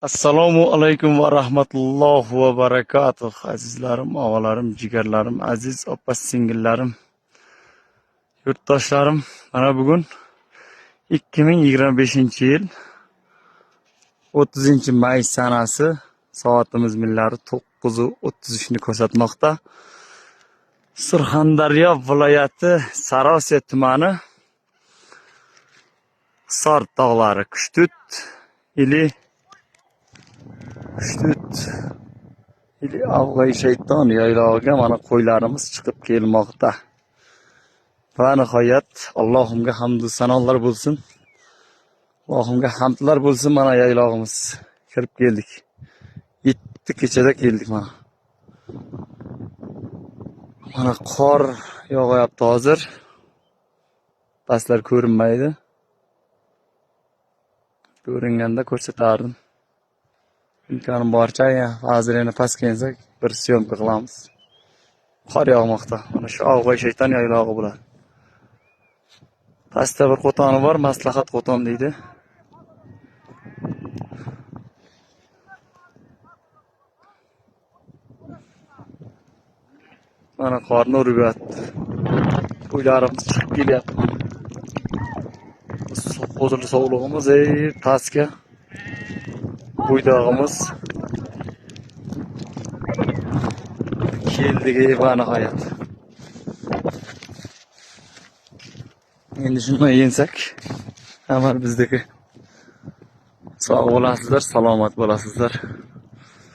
Assalomu alaykum va rahmatullohi va barakatuh. Azizlarim, og'alarim, jigarlarim, aziz opa-singillarim, yurtdoshlarim. Mana bugun 2025-yil 30-may sanasi, soatimiz millari 9:33 ni ko'rsatmoqda. Surxondaryo viloyati Sarosiya tumani Hisor tog'lari Qushtud ili Avg'ay shayton yaylog'iga mana qo'ylarimiz chiqib kelmoqda. Va nihoyat Allohimga hamd va sanolar bo'lsin. Allohimga hamdlar bo'lsin, mana yaylog'imiz kirib keldik. 7 kechada keldik mana. Mana qor yog'ayapti hozir. Pastlar ko'rinmaydi. Ko'ringanda ko'rsatardim. Imkonim boricha hozir yana past kelsak bir syomka qilamiz. Qor yog'moqda. Mana shu Avg'ay shayton yaylog'i bular. Pastda bir qo'toni bor, maslahat qo'ton deydi. Mana qorni uryapti. Qo'ylarimiz chiqib kelyapti. Hozir sog'lig'imiz pastga. Bo'ydog'imiz keldik va nihoyat. Endi shuni yensak, amal bizdagi sog' bo'lasizlar, salomat bo'lasizlar.